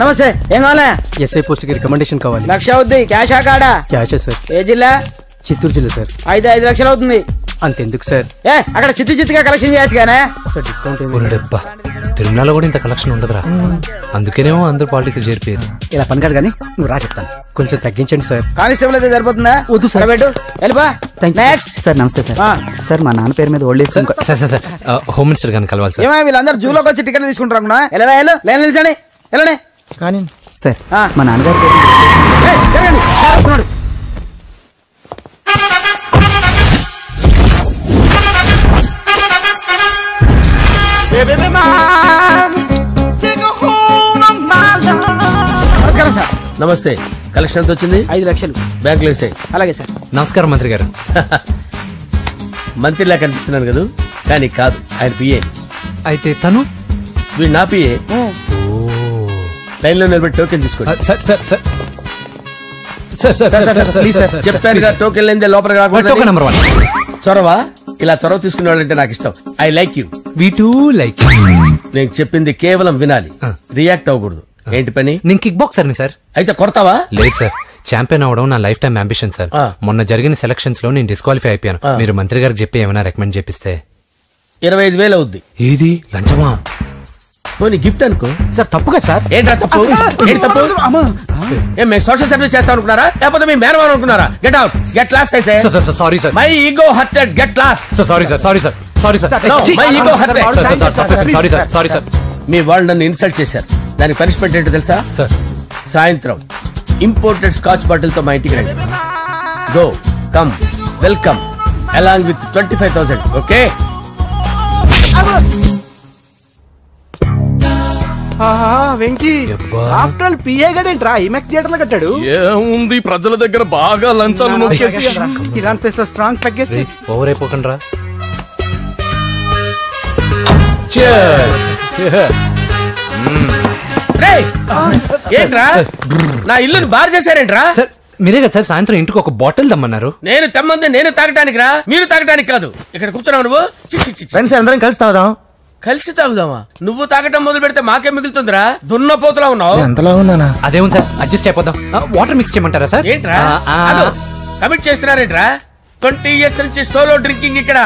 నమస్తే. ఏం కావాలా? ఎస్ఐ పోస్ట్ కి రికమెండేషన్ కావాలి. 1,00,000 అవుద్ది. క్యాషా కాడా? క్యాషే సార్. ఏ జిల్లా? చిత్తూరు జిల్లా సార్. అయితే 5 లక్షలు అవుతుంది. అంతెందుకు సార్? అక్కడ చిత్తుగా కలెక్షన్ చేయొచ్చు కానీ సార్ డిస్కౌంట్ తిరుమలలో కూడా ఇంత కలెక్షన్ ఉండదురా. అందుకేనేమో అందరూ పాలిటిక్స్ చేరిపోయారు. ఇలా పని కాదు కానీ నువ్వు రా చెప్తాను. కొంచెం తగ్గించండి సార్. కానిస్టేబుల్ అయితే సరిపోతుందా? వద్దు సార్. పెట్టు వెళ్ళిపా. Next sir. నమస్తే సార్. సార్ మా నాన్న పేరు మీద old age sir home minister గారిని కలవాలి సార్. ఏమో వీళ్ళందరూ జూలోకి వచ్చి టికెట్ తీసుకుంటారు. లైన్ నిలిచండి. వెళ్ళండి. కానీ సార్ మా నాన్నగారి పేరు వస్తున్నాడు. నమస్కారం సార్. నమస్తే. కలెక్షన్ ఎంత వచ్చింది? 5 లక్షలు. బ్యాంకులో వేసాయి. అలాగే సార్. నమస్కారం మంత్రి గారు. మంత్రిలా కనిపిస్తున్నాను కదా, కానీ కాదు, ఆయన పిఏ. అయితే తను వీడు నా పిఏ. లైన్ లో నిలబెట్టి టోకెన్ తీసుకోండి. చెప్పాను కదా, టోకెన్ లేదే లోపలికి రాకూడదు. నెంబర్ 1 చొరవ. ఇలా చొరవ తీసుకునే వాళ్ళంటే నాకు ఇష్టం. I like you. We two like. నేను చెప్పింది కేవలం వినాలి, రియాక్ట్ అవ్వకూడదు. ఏంటి పని? నేను కిక్ బాక్సర్ని సార్. అయితే కొడతావా? లేదు సార్, ఛాంపియన్ అవడం నా లైఫ్ టైం అంబిషన్ సార్. మొన్న జరిగిన సెలక్షన్స్ లో నేను డిస్క్వాలిఫై అయిపోయాను. మీరు మంత్రి గారికి చెప్పి ఏమైనా రికమెండ్ చేపిస్తే. 25,000 అవుద్ది. ఏది లంచమా? పోనీ గిఫ్ట్ అనుకో సార్. తప్పు కదా సార్? ఏంట్రా తప్పు? ఏంటి తప్పు? ఏం మేము సోషల్ సర్వీస్ చేస్తాం అనుకున్నారా, లేకపోతే మీ మేనమాన్ అనుకున్నారా? Get out, get lost. అయితే sorry sir, my ego hurted, get lost. Sorry sir, sorry sir, sorry sir, my ego hurted. Sorry sir, sorry sir. మీ వాళ్ళు నన్ను ఇన్సల్ట్ చేశారు. దానికి పనిష్మెంట్ ఏంటో తెలుసా? సార్ సాయంత్రం ఇంపోర్టెడ్ స్కాచ్ బాటిల్ తో మా ఇంటికి రండి. Go come welcome along with 25,000. Okay? Venky after all PA గడేంట్రా ఇమెక్స్ థియేటర్ లో కట్టాడు. ఏముంది, ప్రజల దగ్గర బాగా లంచాలు నొక్కేసి ఇరాన్ ప్లేస్ లో స్ట్రాంగ్ తగ్గేస్తే ఓవర్ అయిపోకండి రా. ఏంట్రా నా ఇల్లుని బార్ చేశారేంట్రా? సార్ మీరే కదా సార్ సాయంత్రం ఇంటికి ఒక బాటిల్ దమ్మన్నారు. నేను తెమ్మంది నేను తాగటానికి రా, మీరు తాగటానికి కాదు. ఇక్కడ కూర్చున్నావు నువ్వు. ఫ్రెండ్స్ అందరం కలిసి తాగుదాం. కలిసి తాగుదామా? నువ్వు తాగటం మొదలు పెడితే మాకే మిగులుతుందిరా. దున్నపోతులా ఉన్నావు. ఎంతలా ఉన్నానా? అదేమో సార్ అడ్జస్ట్ అయిపోదాం. వాటర్ మిక్స్ చేయమంటారా సార్? ఏంట్రా కమిట్ చేస్తున్నారేంట్రా? 20 years నుంచి సోలో డ్రింకింగ్ ఇక్కడ.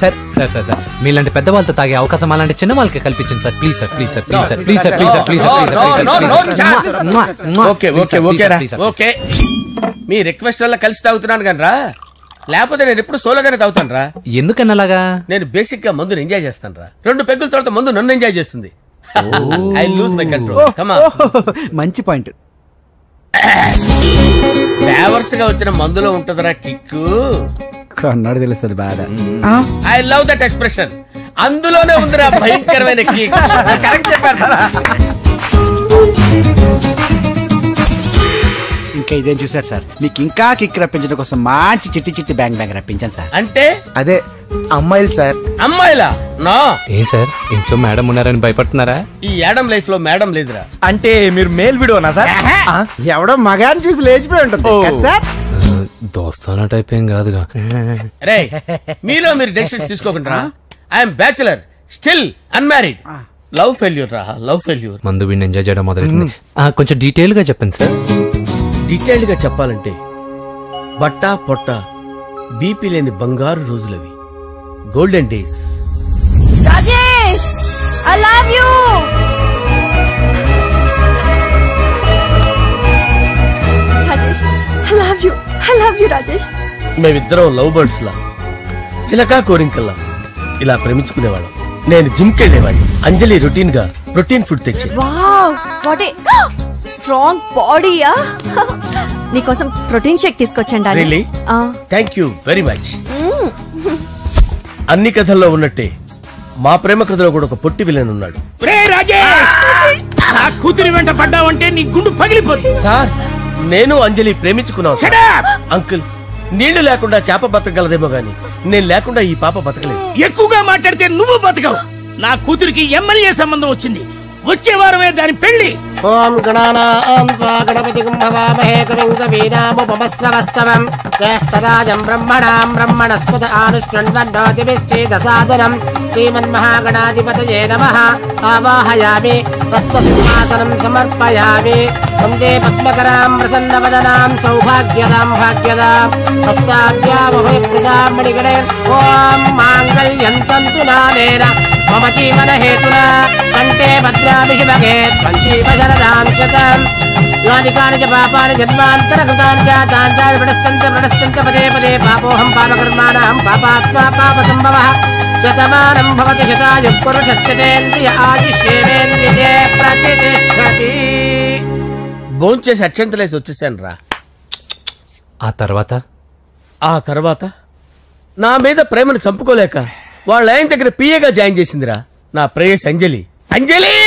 సార్ సార్ సార్ సార్ మీలాంటి పెద్ద వాళ్ళతో తాగే అవకాశం అలాంటి చిన్న వాళ్ళకి కల్పించండి sir. Please sir, please sir, please sir, please sir, please sir, please sir. Okay okay okay okay. Me request వల్ల కలిసి తాగుతున్నాను కానీ రా, లేకపోతే నేను ఎప్పుడు సోలోగానే తాగుతాను రా. ఎందుకన్నా అలాగా? నేను బేసిక్ గా మందుని ఎంజాయ్ చేస్తాను రా. 2 పెగ్గుల తర్వాత మందు నన్ను ఎంజాయ్ చేస్తుంది. I lose my control. Come on. మంచి పాయింట్. ఫ్లేవర్స్ గా వచ్చిన మందులో ఉంటదరా కిక్కు. కన్నాడు తెలుస్తుంది బాధ. I love that expression. అందులోనే ఉందిరా భయంకరమైన కిక్. కరెక్ట్ చెప్పారు సార్. ఇంకా ఇదేం చూసారు సార్? మీకు ఇంకా కిక్ రప్పించడం కోసం మంచి చిట్టి చిట్టి బ్యాంగ్ బ్యాంగ్ రప్పించాను సార్. అంటే అదే అమ్మాయిలు సార్. అమ్మాయిలా? నా ఏం సార్ ఇంట్లో మేడం ఉన్నారని భయపడుతున్నారా? ఈ యాడమ్ లైఫ్ లో మేడం లేదురా. అంటే మీరు మేల్ విడోనా సార్? ఎవడో మగాన్ని చూసి లేచిపోయి ఉంటుంది సార్. దోస్తానా టైప్ ఏం కాదుగా. రే మీలో మీరు డెసిషన్స్ తీసుకోకుండా. I'm bachelor, still unmarried. Love failure రా, లవ్ ఫెయిల్యూర్. మందు వీడిని ఎంజాయ్ చేయడం మొదలైంది. కొంచెం డీటెయిల్ గా చెప్పండి సార్. డీటెయిల్డ్ గా చెప్పాలంటే బట్టా పొట్ట బీపీ లేని బంగారు రోజులవి, golden days. Rajesh I love you. Rajesh I love you, I love you Rajesh. మేమిద్దరం లవ్ బర్డ్స్ లా, చిలకా కోరింకల్లా ఇలా ప్రేమించుకునేవాళ్ళం. నేను జిమ్ కెళ్ళేవాడిని. అంజలి రొటీన్ గా ప్రోటీన్ ఫుడ్ తెచ్చి. వావ్ వాట్ ఏ స్ట్రాంగ్ బాడీయా. నీకోసం ప్రోటీన్ షేక్ తీసుకొచ్చండి. Really? Thank you very much. అన్ని కథల్లో ఉన్నట్టే మా ప్రేమ కథలో కూడా ఒక పొట్టి విలన్ ఉన్నాడు. కూతురి వెంట పడ్డావంటే నీ గుండు పగిలిపోతుంది. సార్ నేను అంజలి ప్రేమించుకున్నాను. అంకుల్ నీళ్లు లేకుండా చేప బతకగలదేమో గాని నేను లేకుండా ఈ పాప బతకలేదు. ఎక్కువగా మాట్లాడితే నువ్వు బతకవు. నా కూతురికి ఎమ్మెల్యే సంబంధం వచ్చింది. వచ్చే వారమే దాని పెళ్లి. ఓం గణానాం త్వా గణపతిం భవామహే కవిం కవీనాముపమస్రవస్తవం జ్యేష్ఠరాజం బ్రహ్మణాం బ్రహ్మణస్పద ఆనుష్ణ్వన్నోతిభిశ్చేదసాదనం శ్రీమన్మహాగణాధిపతయే నమః ఆవాహయామి తత్వసింహాసనం సమర్పయామి వందే పద్మకరాం ప్రసన్నవదనాం సౌభాగ్యదాం భాగ్యదాం హస్తాభ్యామభయప్రదాం మణిగణే ఓం మాంగళ్యం తంతునానేన మమ జీవన హేతునా కంఠే భద్రాభిషిభగే సంజీవశరదాం శతం యాని కాని చ పాపాని జన్మాంతరకృతాని జాతాని ప్రణశ్యంత పదే పదే పాపోహం పాపకర్మాణం పాపాత్మా పాపసంభవః శతమానం భవతి శతాయు పురుషస్యేంద్రియ ఆదిశేవేంద్రియే ప్రతిష్టతి. భోంచేసి అక్షంతలేసి వచ్చేసాను రా. ఆ తర్వాత నా మీద ప్రేమను చంపుకోలేక వాళ్ళ ఆయన దగ్గర పిఏగా జాయిన్ చేసిందిరా నా ప్రేయస్ అంజలి. అంజలి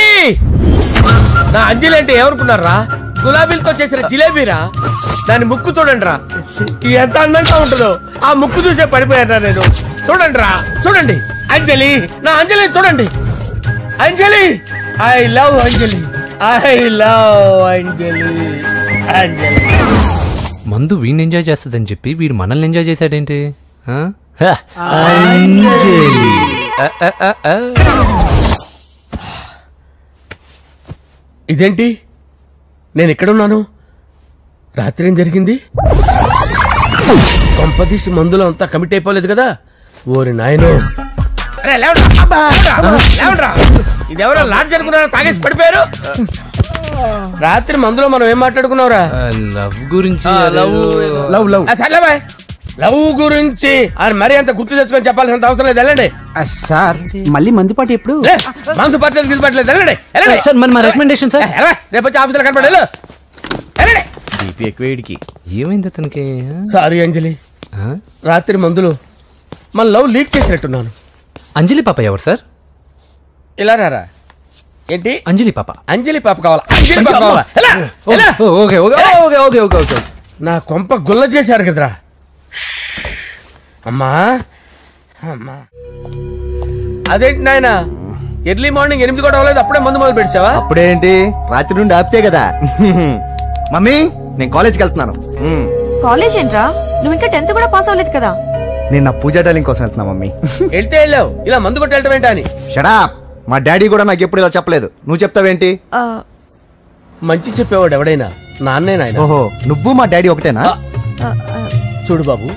నా అంజలి అంటే ఏమనుకున్నారా? గులాబీలతో చేసిన జిలేబీరా. దాని ముక్కు చూడండి రా, ఎంత అందంగా ఉంటుందో. ఆ ముక్కు చూసే పడిపోయారా నేను. చూడండి రా, చూడండి అంజలి, నా అంజలి చూడండి. Anjali, I love Anjali, I love Anjali. Anjali మందు వీడిని ఎంజాయ్ చేస్తుందని చెప్పి వీడు మనల్ని ఎంజాయ్ చేశాడేంటి? ఇదేంటి, నేను ఎక్కడున్నాను? రాత్రి ఏం జరిగింది? కొంపదీసి మందులో అంతా కమిట్ అయిపోలేదు కదా? ఓరి నాయనో, ఇదెవరో లాడ్జ్ అనుకున్నారా? తాగేసి పడిపోయారు. రాత్రి మందులో మనం ఏం మాట్లాడుకున్నావురా? లవ్ గురించి. లవ్ గురించి అని మరీ అంత గుర్తు తెచ్చుకొని చెప్పాల్సినంత అవసరం లేదు. వెళ్ళండి సార్. మళ్ళీ మందుపాటి ఎప్పుడు? మందు పట్టలేదు, గిల్లు పట్టలేదు. వెళ్ళండి సార్, మన రికమెండేషన్ సార్. రేపు వచ్చి ఆఫీసులో కనపడి ఎక్కువేడికి. ఏమైంది అతనికి? సారీ అంజలి, రాత్రి మందులో మన లవ్ లీక్ చేసినట్టున్నాను. అంజలి పాప ఎవరు సార్? ఇలా రారా. ఏంటి అంజలి పాప? అంజలి పాప కావాలా? అంజలి పాప కావాలా? Okay okay okay okay okay. నా కొంప గుల్ల చేశారు కదరా. అమ్మా అమ్మా, అదేంటి నాయన, ఎర్లీ మార్నింగ్ 8 కూడా అవ్వలేదు, అప్పుడే మందు మొదలు పెడిచావా? అప్పుడేంటి, రాత్రి నుండి ఆపితే కదా. మమ్మీ, నేను కాలేజ్కి వెళ్తున్నాను. కాలేజ్ ఏంట్రా? నువ్వు ఇంకా 10th కూడా పాస్ అవ్వలేదు కదా. నేను నా పూజా డాలింగ్ కోసం వెళ్తున్నా మమ్మీ. వెళ్తే వెళ్ళావు, ఇలా మందు కొట్టి వెళ్ళటం ఏంటా అని. షడాప్. మా డాడీ కూడా నాకు ఎప్పుడు ఇలా చెప్పలేదు. నువ్వు చెప్తావేంటి? మంచి చెప్పేవాడు ఎవడైనా నాన్నే నాయన. ఓహో, నువ్వు మా డాడీ ఒకటేనా? చూడు బాబు,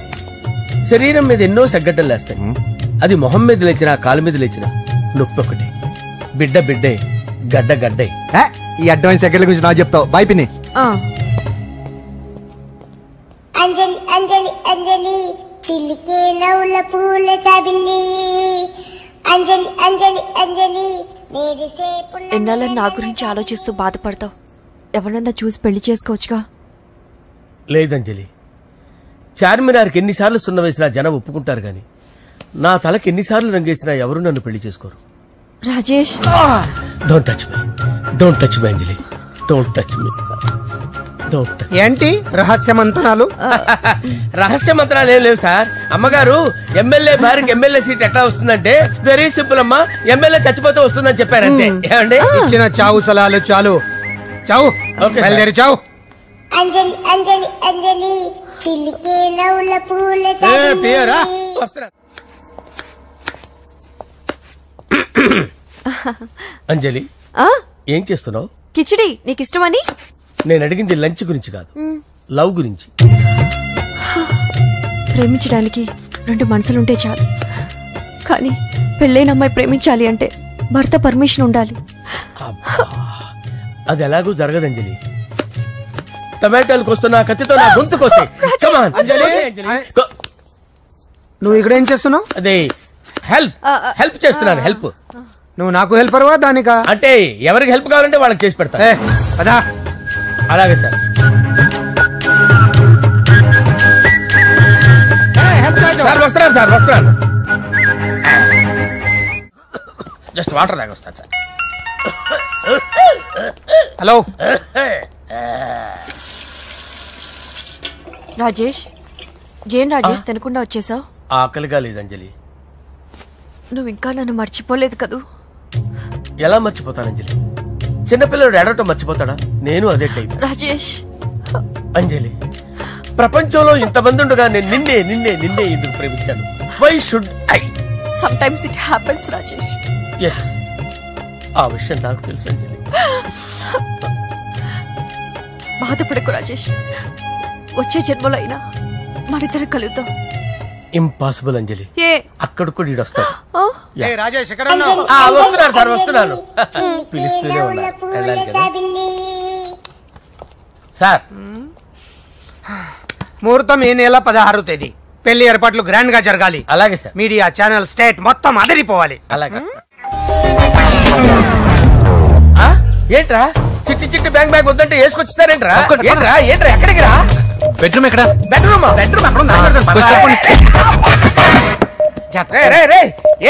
శరీరం మీద ఎన్నో సగ్గడ్డలు లేస్తాయి. అది మొహం మీద లేచినా కాలు మీద లేచినా నొప్పి ఒకటి. బిడ్డ బిడ్డే, గడ్డ గడ్డే. ఈ అడ్వాన్స్ సెకండ్ల గురించి నాకు చెప్తావు. బాయ్ పిన్ని. అంజలి అంజలి అంజలి పిల్లికే నవ్వుల పూల తబిల్లి. అంజలి అంజలి అంజలి ఎన్నాళ్ళ నా గురించి ఆలోచిస్తూ బాధపడతావు? ఎవరన్నా చూసి పెళ్లి చేసుకోవచ్చుగా. లేదంజలి, చార్మినార్కి ఎన్నిసార్లు సున్న వేసినా జనం ఒప్పుకుంటారు గాని నా తలకి ఎన్నిసార్లు రంగేసినా ఎవరు నన్ను పెళ్లి చేసుకోరు. Rajesh, don't touch me, don't touch me Anjali, don't touch me. ఏంటి రహస్య మంత్రాలు? రహస్య మంత్రాలు ఏం లేవు సార్. అమ్మగారు ఎమ్మెల్యే భార్యకి ఎమ్మెల్యే సీట్ ఎట్లా వస్తుందంటే వెరీ సింపుల్ అమ్మా, ఎమ్మెల్యే చచ్చిపోతే వస్తుందని చెప్పారంతే. ఏమండి, ఇచ్చిన చావు సలాలు చాలు. చావు, బయలుదేరి చావు. అంజలి అంజలి అంజలి పిల్లికే నవ్వుల పూల తబిల్లి. అంజలి, ఏం చేస్తున్నావు? కిచిడి నీకు ఇష్టమని. నేను అడిగింది లంచ్ గురించి కాదు, లవ్ గురించి. ప్రేమించడానికి 2 మనసులుంటే చాలు, కానీ పెళ్ళైన అమ్మాయి ప్రేమించాలి అంటే భర్త పర్మిషన్ ఉండాలి. అది ఎలాగూ జరగదంజలి. టమాటాలు కోస్తున్నా కత్తితో నా గొంతు కోసే. నువ్వు ఇక్కడ ఏం చేస్తున్నావు? అదే హెల్ప్ చేస్తున్నాను. హెల్ప్. నువ్వు నాకు హెల్పర్వా దానికా? అంటే ఎవరికి హెల్ప్ కావాలంటే వాళ్ళకి చేసి పెడతా. అదా, అలాగే సార్. వస్తున్నాను సార్, వస్తున్నాను. జస్ట్ వాటర్ తాగి వస్తాను సార్. హలో రాజేష్. ఏం రాజేష్ తినకుండా వచ్చేసావు? ఆకలిగా లేదు అంజలి. నువ్వు ఇంకా నన్ను మర్చిపోలేదు కదూ? ఎలా మర్చిపోతాను అంజలి? చిన్నపిల్లడు ఏడవటం మర్చిపోతాడా? నేను అదే టైప్. రాజేష్, అంజలి, ప్రపంచంలో ఇంతమంది ఉండగా నేను నిన్నే నిన్నే నిన్నే ఎందుకు ప్రేమించాను? Why should I? Sometimes it happens Rajesh. Yes, ఆ విషయం నాకు తెలుసు అంజలి. బాధపడకు రాజేష్, వచ్చే జన్మలో అయినా మనిద్దరం కలుద్దాం. ఇంపాసిబుల్ అంజలి. ఏ అక్కడ కూడా ఈడు వస్తాడు. రాజేష్ వస్తున్నాను సార్, వస్తున్నాను. పిలుస్తూనే ఉన్నా, వెళ్ళాలి కదా సార్. ముహూర్తం ఈ నెల 16వ తేదీ. పెళ్లి ఏర్పాట్లు గ్రాండ్ గా జరగాలి. అలాగే సార్. మీడియా ఛానల్ స్టేట్ మొత్తం అదిరిపోవాలి. అలాగే. ఏంట్రా చిట్టి చిట్టి బ్యాంక్ బ్యాగ్ వద్దంటే వేసుకొచ్చేసారేంట్రా? ఏంట్రా ఏంట్రా ఎక్కడికి రా? బెడ్రూమ్ ఎక్కడ? బెడ్రూమ్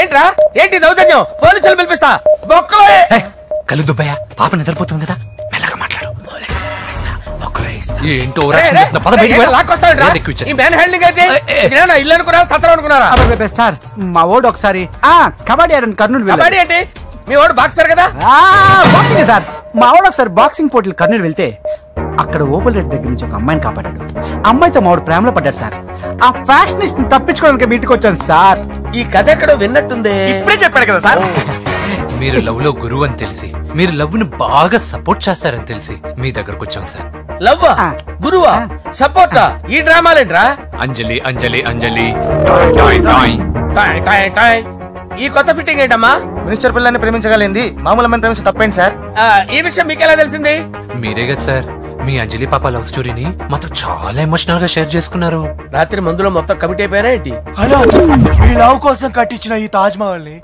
ఏంట్రా? ఏంటి దౌర్జన్యం? పోలీసులు పిలిపిస్తా. కళ్ళు దుబ్బయ్య, పాప నిద్రపోతుంది కదా, మెల్లగా మాట్లాడు. ఏంటో ఇల్లు అనుకున్నారా, సత్రం అనుకున్నారా? సార్ మా ఓడు ఒకసారి కబడ్డీ ఆడని కర్నూలు. కబడ్డీ ఏంటి? మీ వాడు బాక్సర్ కదా? Boxing sir. మా వాడు ఒకసారి బాక్సింగ్ పోటీలు కర్నూలు వెళ్తే అక్కడ ఓపెల్ రెడ్డి దగ్గర నుంచి ఒక అమ్మాయిని కాపాడాడు. అమ్మాయితో మావాడు ప్రేమలో పడ్డాడు సార్. ఆ ఫ్యాషనిస్ట్ తప్పించుకోవడానికి మీటికి వచ్చాను సార్. ఈ కథ ఎక్కడో విన్నట్టుంది. ఇప్పుడే చెప్పాడు కదా సార్. మీరు లవ్ లో గురువు అని తెలిసి, మీరు లవ్ ను బాగా సపోర్ట్ చేస్తారని తెలిసి మీ దగ్గరకు వచ్చాం సార్. లవ్వా, గురువా, సపోర్టా? ఈ డ్రామాలేంట్రా? అంజలి అంజలి అంజలి. ఈ కొత్త ఫిట్టింగ్ ఏంటమ్మా? మినిస్టర్ పిల్లల్ని ప్రేమించగలిగింది మామూలు అమ్మని ప్రేమించి తప్పేంటి సార్? ఈ విషయం మీకు ఎలా తెలిసింది? మీరే కదా సార్ మీ అంజలి పాప లవ్ స్టోరీని మాతో చాలా ఎమోషనల్ గా షేర్ చేసుకున్నారు. రాత్రి మందులో మొత్తం కమిట్ అయిపోయారా ఏంటి? హలో, మీ లవ్ కోసం కట్టించిన ఈ తాజ్ మహల్ ని,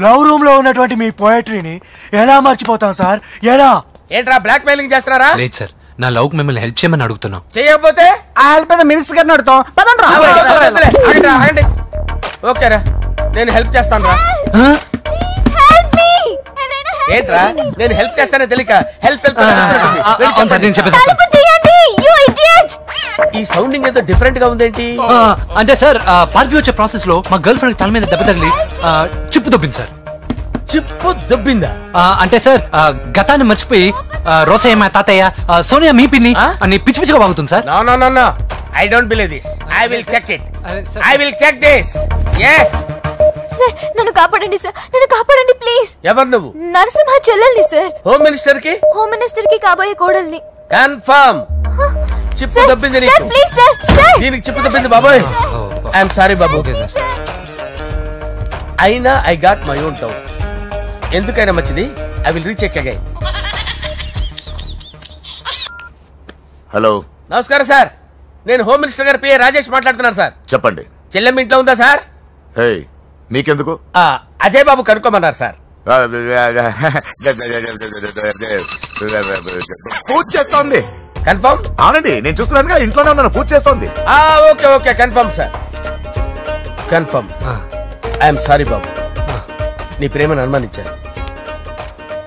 లవ్ రూమ్ లో ఉన్నటువంటి మీ పోయట్రీని ఎలా మర్చిపోతాం సార్? ఎలా? ఏంట్రా బ్లాక్ మెయిలింగ్ చేస్తున్నారా? లేదు సార్, నా లవ్ కు మిమ్మల్ని హెల్ప్ చేయమని అడుగుతున్నాం. చేయకపోతే ఆ హెల్ప్ మినిస్టర్ గారిని అడుగుతాం. పదండి. ఓకేరా, నేను హెల్ప్ చేస్తాను రా. ఏంట్రా నేను హెల్ప్ చేస్తానే తెలియక హెల్ప్ ఈ సౌండింగ్ ఏదో డిఫరెంట్ గా ఉందేంటి? అంటే సార్ పార్టీ వచ్చే ప్రాసెస్ లో మా గర్ల్ ఫ్రెండ్ తల మీద దెబ్బ తగిలి చిప్పు దొబ్బింది సార్. చిప్పు దొబ్బిందా? అంటే సార్ గతాన్ని మర్చిపోయి రోసయ్య మా తాతయ్య, సోనియా మీ పిన్ని అని పిచ్చి పిచ్చిగా వాగుతుంది sir. No I don't believe this. I will check it. I will check this. Yes. Sir నన్ను కాపాడండి సార్, నన్ను కాపాడండి ప్లీజ్. ఎవరు నువ్వు? నరసింహ చెల్లెల్ని సార్. హోమ్ మినిస్టర్ కి? హోమ్ మినిస్టర్ కి కాబోయే కోడల్ని. కన్ఫర్మ్. చిప్పు దబ్బింది నీకు. Sir please sir. సార్ దీనికి చిప్పు దబ్బింది బాబాయ్. ఐ యామ్ సారీ బాబు. అయినా I got my own doubt. ఎందుకైనా మంచిది, I will recheck again. Hello, నమస్కారం సార్. నేను హోమ్ మినిస్టర్ గారి పిఏ రాజేష్ మాట్లాడుతున్నాను సార్. చెప్పండి. చెల్లెమ్మ ఇంట్లో ఉందా సార్? హే, మీకెందుకు? అజయ్ బాబు కనుక్కోమన్నారు సార్. పూజ చేస్తోంది. కన్ఫర్మ్? అవునండి, నేను చూస్తున్నానుగా, ఇంట్లోనే ఉన్నాను, పూజ చేస్తోంది. Okay confirm sir, confirm. I'm sorry బాబు, నీ ప్రేమను అనుమానించాను.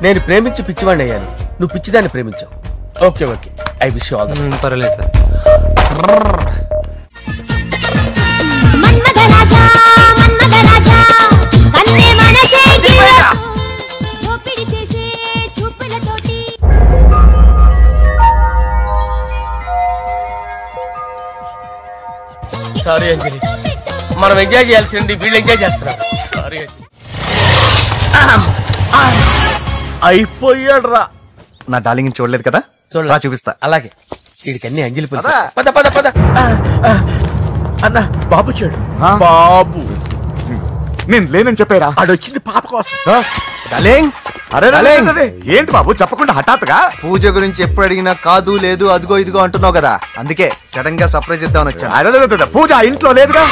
నేను ప్రేమించి పిచ్చివాడిని అయ్యాను, నువ్వు పిచ్చిదాన్ని ప్రేమించావు. Okay I wish you all the best. పర్వాలేదు సార్. సారీ అంజలి, మనం ఎంజాయ్ చేయాల్సింది వీళ్ళు ఎంజాయ్ చేస్తున్నారు. సారీ అంజలి. అయిపోయాడు రా. నా డార్లింగ్ చూడలేదు కదా, చూడలా, చూపిస్తా. అలాగే వీడికి అన్ని అంజలి పద పద పద. అన్న బాబు చూడు. బాబు నేను లేనని చెప్పారా? ఆడొచ్చింది పాప కోసం. డార్లింగ్, అరే ఏంటి బాబు చెప్పకుండా హఠాత్తుగా? పూజ గురించి ఎప్పుడు అడిగినా కాదు లేదు అదిగో ఇదిగో అంటున్నావు కదా, అందుకే సడన్ గా సర్ప్రైజ్ ఇద్దామని వచ్చాను. అదే పూజ ఇంట్లో లేదుగా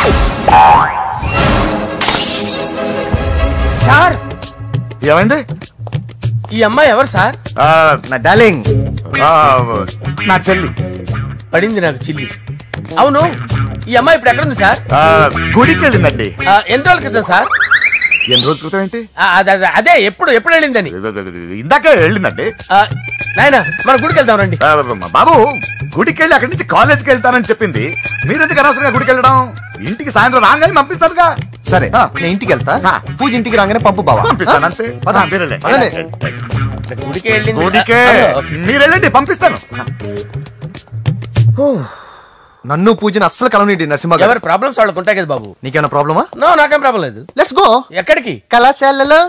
సార్. ఏమైంది? ఈ అమ్మాయి ఎవరు సార్? నా డార్లింగ్, నా చెల్లి. పడింది నాకు చిల్లి. అవును, ఈ అమ్మాయి ఇప్పుడు ఎక్కడుంది సార్? గుడికి వెళ్ళిందండి. ఎన్ని రోజుల క్రితం సార్? ఎన్ని రోజుల క్రితం ఏంటి? అదే ఎప్పుడు వెళ్ళిందని. ఇందాకే వెళ్ళిందండి. నాయనా మన గుడికి వెళ్దాం రండి. బాబు గుడికి వెళ్ళి అక్కడి నుంచి కాలేజ్కి వెళ్తానని చెప్పింది. మీరెందుకు అనవసరంగా గుడికి వెళ్ళడం? ఇంటికి సాయంత్రం రాగానే పంపిస్తారుగా. సరే నేను ఇంటికి వెళ్తా, పూజ ఇంటికి రాగానే పంపు బావా. పంపిస్తాను అంతే. గుడికి వెళ్ళింది. గుడికే మీరు వెళ్ళండి, పంపిస్తాను. నన్ను పూజని అస్సలు కలవనిండి నరసింహ గారు. ఎవరి ప్రాబ్లమ్స్ వాళ్ళకు ఉంటాయి కదా బాబు. నీకేమైనా ప్రాబ్లమా? నో, నాకేం ప్రాబ్లం లేదు. Let's go. ఎక్కడికి? కళాశాలలో.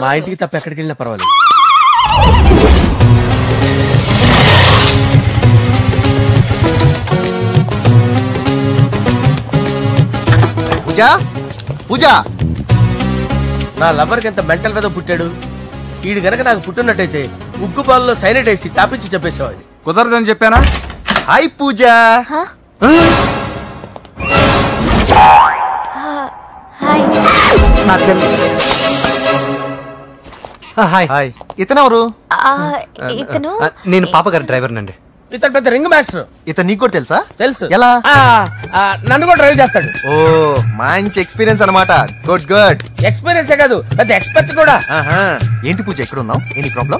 మా ఇంటికి తప్ప ఎక్కడికి వెళ్ళినా పర్వాలేదు. పూజ పూజ, నా లవర్కి ఎంత మెంటల్ మీద పుట్టాడు. వీడు గనక నాకు పుట్టినట్టయితే ఉగ్గు పాలలో సైనట్ వేసి తాపించి చెప్పేసేవాడిని. కుదరదని చెప్పానా? హాయ్ పూజ. హాయ్. హాయ్. ఇతనెవరు? ఇతను నేను పాప గారి డ్రైవర్ నండి. ఇతను పెద్ద రింగ్ మాస్టర్. ఇతను నీకు కూడా తెలుసా? తెలుసు. ఎలా? నన్ను కూడా డ్రైవ్ చేస్తాడు. ఓ మంచి ఎక్స్పీరియన్స్ అన్నమాట. Good good. ఎక్స్పీరియన్సే కాదు, పెద్ద ఎక్స్పర్ట్ కూడా. ఏంటి పూజ ఎక్కడ ఉన్నావు? Any problem?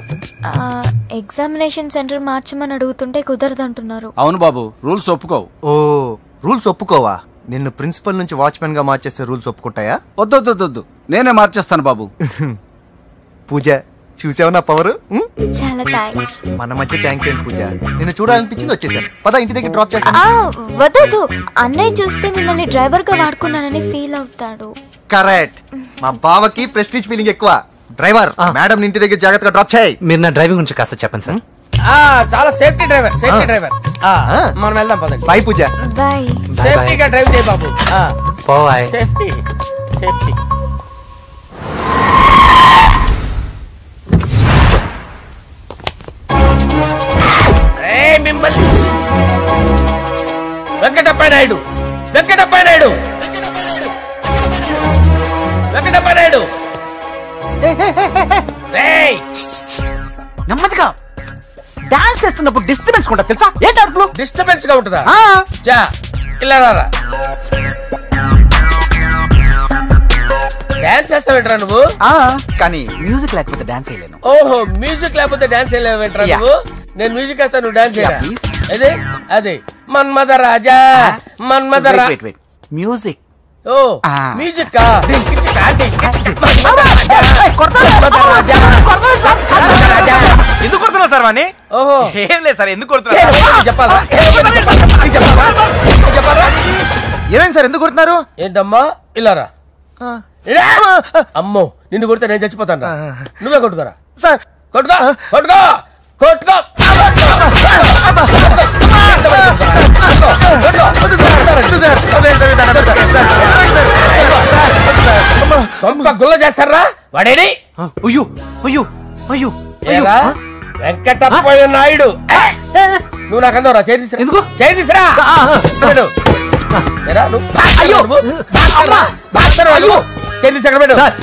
ఎగ్జామినేషన్ సెంటర్ మార్చమని అడుగుతుంటే కుదరదంటున్నారు. అవును బాబు, రూల్స్ ఒప్పుకోవు. ఓ రూల్స్ ఒప్పుకోవా? నిన్ను ప్రిన్సిపల్ నుంచి వాచ్మెన్ గా మార్చేస్తే రూల్స్ ఒప్పుకుంటాయా? వద్దు, నేనే మార్చేస్తాను బాబు. పూజ చూసావు నా పవర్? చాలా థ్యాంక్స్. మన మధ్య థ్యాంక్స్ ఏంటి పూజ, నిన్ను చూడాలనిపించింది వచ్చేసాను. పద ఇంటి దగ్గర డ్రాప్ చేస్తాను. వద్దు, అన్నయ్య చూస్తే మిమ్మల్ని డ్రైవర్ గా వాడుకున్నానని ఫీల్ అవుతాడు. కరెక్ట్. మా బావకి ప్రెస్టీజ్ ఫీలింగ్ ఎక్కువ. డ్రైవర్, మేడం ఇంటి దగ్గర జాగ్రత్తగా డ్రాప్ చేయి. మీరు నా డ్రైవింగ్ గురించి కాస్త చెప్పండి సార్. చాలా సేఫ్టీ డ్రైవర్. మనం వెళ్దాం పదండి. బై పూజ. బాయ్. సేఫ్టీగా డ్రైవ్ చేయి బాబు. బాయ్. సేఫ్టీ. మిమ్మల్ని వెంకటప్ప నాయుడు నెమ్మదిగా డాన్స్ చేస్తున్నప్పుడు డిస్టర్బెన్స్ కూడా తెలుసా? ఏంటి అరుపులు? డిస్టర్బెన్స్ గా ఉంటుందా? ఇలా రారా. డాన్స్ చేస్తావేంట్రా నువ్వు? కానీ మ్యూజిక్ లేకపోతే డాన్స్ చేయలేను. ఓహో, మ్యూజిక్ లేకపోతే డాన్స్ చేయలేవేంట్రా నువ్వు? నేను మ్యూజిక్ వేస్తా, నువ్వు డాన్స్ చేయరా? అదే మన్మద రాజా. మ్యూజిక్. ఓ మ్యూజిక్. ఎందుకు కొడుతున్నావు సార్ వాణ్ణి? ఓహో, ఏం లేదు సార్, ఎందుకు కొడుతున్నారు చెప్పాలా? ఏమేం సార్, ఎందుకు కొడుతున్నారు? ఏంటమ్మా ఇలారా. అమ్మో, నిన్ను కొడితే నేను చచ్చిపోతాను. నువ్వే కొట్టుకోరా సార్. కొట్టుకో. గుల్ల చేస్తారా వాడేని? వెంకటప్పయ్య నాయుడు. నువ్వు నాకు అందవరా? చేయి తీసురా. ఎందుకు చేయి తీసురా?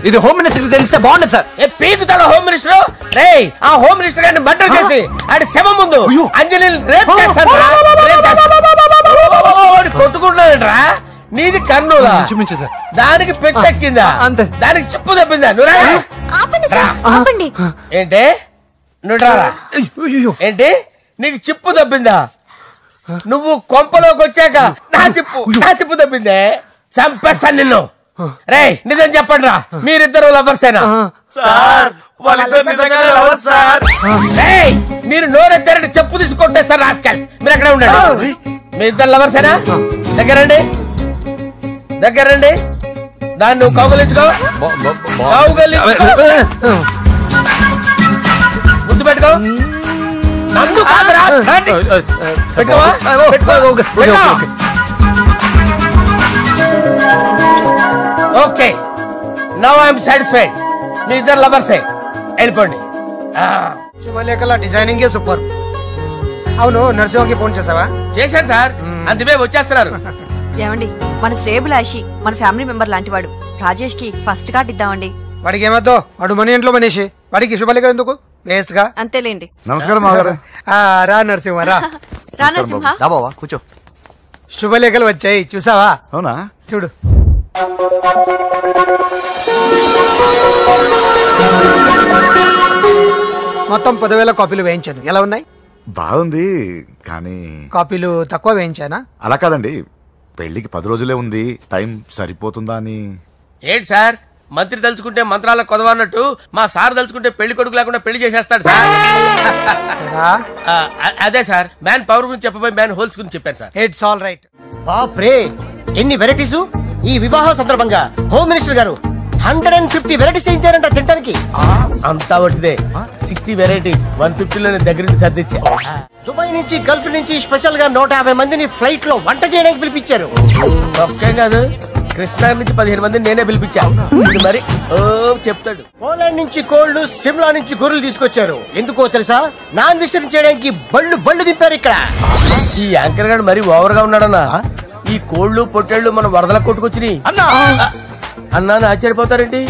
ఇది హోమ్ మినిస్టర్ తెలిస్తే బాగుండదు సార్. పీకుతాడు హోమ్ మినిస్టర్. ఆ హోమ్ మినిస్టర్ గారిని మర్డర్ చేసి ఆడి శవం ముందు అంజలి రేప్ చేస్తాను. కొట్టుకుంటున్నాడంట్రా. నీది కర్నూలా? దానికి పెచ్చెక్కిందా? దానికి చిప్పు తప్పిందా? ఏంటి నువ్వు రారా? ఏంటి నీకు చిప్పు తప్పిందా? నువ్వు కొంపలోకి వచ్చాక నా చిప్పు తప్పిందే. చంపేస్తాను నిన్ను. రేయ్ నిజం చెప్పండి రా, మీరిద్దరు లవర్సేనా? మీరు నోరెత్తారంటే చెప్పు తీసి కొట్టేస్తారు రాస్కల్స్. మీరు ఎక్కడ ఉండండి. మీ ఇద్దరు లవర్సేనా? దగ్గరండి. దాన్ని నువ్వు కౌగలించుకో. ముద్దు పెట్టుకో. నన్ను కాదురా. Okay, now I'm satisfied. మీ ఇద్దరు లవర్సే, వెళ్ళిపోండి. శుభలేఖల డిజైనింగ్ సూపర్. అవును, నర్సింహకి ఫోన్ చేసావా? చేశాను సార్, అందుకే వచ్చేస్తున్నారు. ఏమండి, మన శ్రేయబులాషి మన ఫ్యామిలీ మెంబర్ లాంటి వాడు. రాజేష్ కి ఫస్ట్ కార్డ్ ఇద్దామండి. వాడికి ఏమద్దో, వాడు మన ఇంట్లో మనిషి. వాడికి శుభలేఖ ఎందుకు? వేస్ట్ గా. అంతేలేండి. నమస్కారం మాగారు. రా నరసింహ రా. బావా కూర్చో. శుభలేఖలు వచ్చాయి, చూసావా? అవునా? చూడు. మొత్తం 10,000 కాపీలు వేయించాను. ఎలా ఉన్నాయి? బాగుంది, కానీ కాపీలు తక్కువ వేయించానా? అలా కాదండి, పెళ్లికి 10 రోజులే ఉంది, టైం సరిపోతుందా అని. ఏంటి సార్ మంత్రి తలుచుకుంటే మంత్రాలకు కొదవన్నట్టు మా సార్ తలుచుకుంటే పెళ్లి కొడుకు లేకుండా పెళ్లి చేసేస్తాడు సార్. అదే సార్ మ్యాన్ పవర్ గురించి చెప్పబోయి మ్యాన్ హోల్స్ గురించి చెప్పాను సార్. It's all right. బాప్రే ఎన్ని వెరైటీస్! ఈ వివాహ సందర్భంగా హోమ్ మినిస్టర్ గారు 150 వెరైటీస్ ఇచ్చారంట తినడానికి. అంతా ఒకటిదే 60 వెరైటీస్ 150లోనే దగ్గర నుంచి సర్దిచ్చా. దుబాయ్ నుంచి గల్ఫ్ నుంచి స్పెషల్ గా 150 మందిని ఫ్లైట్ లో వంట చేయడానికి పిలిపించారు. ఒక్కేం కాదు కృష్ణా నుంచి 15 మందిని నేనే పిలిపించాను. ఇది మరి ఓ చెప్తాడు. పోలాండ్ నుంచి కోళ్లు, సిమ్లా నుంచి గొర్రెలు తీసుకొచ్చారు. ఎందుకో తెలుసా? నాన్ వెజిటేరియన్ చేయడానికి బళ్ళు దింపారు ఇక్కడ. ఈ యాంకర్ గారు మరి ఓవర్ గా ఉన్నాడన్నా. ఈ కోళ్లు పొట్టేళ్లు మన వరదలకు కొట్టుకొచ్చినాయి అన్నా ఆశ్చర్యపోతారేంటి?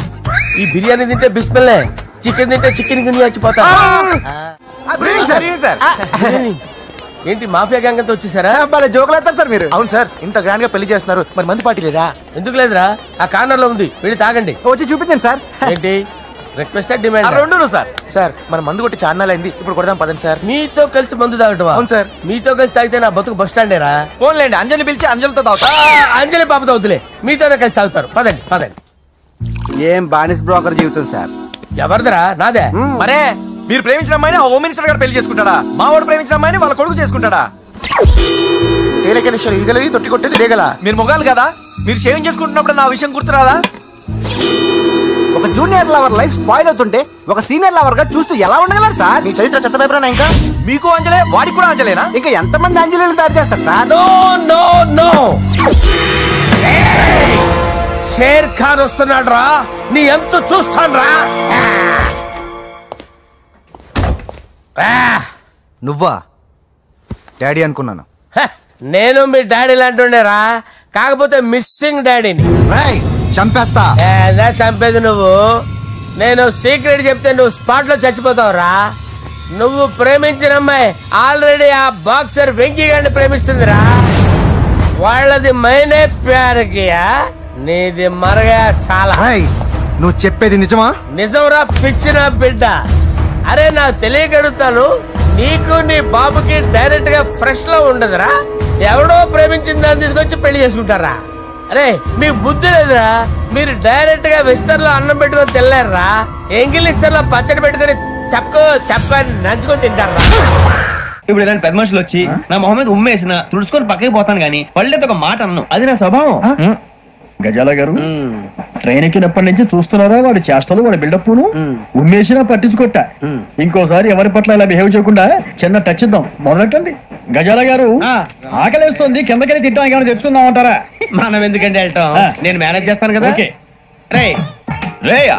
ఈ బిర్యానీ తింటే బిస్మిల్లే, చికెన్ తింటే చికెన్ గిన్నె వచ్చిపోతా. ఏంటి మాఫియా గ్యాంగ్ అంతా వచ్చేసారా? జోకులు వేస్తారు సార్ మీరు. అవును సార్, ఇంత గ్రాండ్ గా పెళ్లి చేస్తున్నారు, మరి మంది పార్టీ లేదా? ఎందుకు లేదురా, ఆ కార్నర్ లో ఉంది, వెళ్ళి తాగండి. వచ్చి చూపించండి సార్. ఏంటి రిక్వెస్ట్ డిమాండ్? రెండు సార్. సార్ మన మందు కొట్టి చాన్నాలు అయింది, ఇప్పుడు కొడదాం పదండి సార్. మీతో కలిసి మందు తాగటం? అవును సార్. మీతో కలిసి తాగితే నా బతుకు బస్ స్టాండేరా? ఫోన్లేండి, అంజలి పిలిచి అంజలితో తాగుతా. అంజలి పాప తాగుతులే, మీతోనే కలిసి తాగుతారు. పదండి పదండి. ఏం బానిస్ బ్రోకర్ జీవితం సార్. ఎవరిదరా? నాదే. మరే మీరు ప్రేమించిన అమ్మాయిని హోమ్ మినిస్టర్ గారు పెళ్లి చేసుకుంటాడా? మా వాడు ప్రేమించిన అమ్మాయిని వాళ్ళ కొడుకు చేసుకుంటాడా? ఈగలది తొట్టి కొట్టేది రేగల. మీరు మొగాలు కదా, మీరు షేవింగ్ చేసుకుంటున్నప్పుడు నా విషయం గుర్తురాదా? ఒక జూనియర్ లవర్ లైఫ్ స్పాయిల్ అవుతుంటే ఒక సీనియర్ లవర్ గా చూస్తూ ఎలా ఉండగలరు సార్? మీ చరిత్ర చెత్త పేపర్ ఇంకా మీకు అంజలే, వాడికి కూడా అంజలేనా? ఇంకా ఎంతమంది అంజలీలు తయారు చేస్తారు sir? No no no, Sher Khan వస్తున్నాడు రా, నీ ఎంత చూస్తాను రా. నువ్వా? డాడీ అనుకున్నాను. నేను మీ డాడీ లాంటి కాకపోతే మిస్సింగ్ డాడీని. చంపేస్తా. చంపేది నువ్వు. నేను సీక్రెట్ చెప్తే నువ్వు స్పాట్ లో చచ్చిపోతావురా. నువ్వు ప్రేమించిన అమ్మాయి ఆల్రెడీ ఆ బాక్సర్ వెంకీ గారిని ప్రేమిస్తుందిరా. వాళ్ళది మైనే ప్యార్ కియా, నీది మరగా సాలా. నువ్వు చెప్పేది నిజమా? నిజంరా పిచ్చిన బిడ్డ. అరే నాకు తెలియగడుగుతాను, నీకు నీ బాబుకి డైరెక్ట్ గా ఫ్రెష్ లో ఉండదురా. ఎవడో ప్రేమించిన దాన్ని తీసుకొచ్చి పెళ్లి చేసుకుంటారా? అరే మీకు బుద్ధి లేదురా. మీరు డైరెక్ట్ గా విస్తర్లో అన్నం పెట్టుకొని తినలేరురా. ఎంగిల్ ఇస్తర్లో పచ్చడి పెట్టుకొని తప్పని నంచుకొని తింటారా? ఇప్పుడు ఇలాంటి పెద్ద మనుషులు వచ్చి నా మొహం మీద ఉమ్మేసిన తుడుచుకొని పక్కకి పోతాను గానీ పళ్ళేతో ఒక మాట అన్ను, అది నా స్వభావం. గజాల గారు ట్రైన్ ఎక్కినప్పటి నుంచి చూస్తున్నారా వాడి చేష్టలు, వాడి బిల్డప్ ఉమ్మేసినా పట్టించుకోట. ఇంకోసారి ఎవరి పట్ల ఇలా బిహేవ్ చేయకుండా చిన్న టచ్ ఇద్దాం, మొదలెట్టండి. గజాల గారు ఆకలేస్తుంది, కిందకెళ్ళి తిట్టడానికి ఏమైనా తెచ్చుకుందాం అంటారా? మనం ఎందుకంటే వెళ్తాం, నేను మేనేజ్ చేస్తాను కదా. ఓకే రే రేయా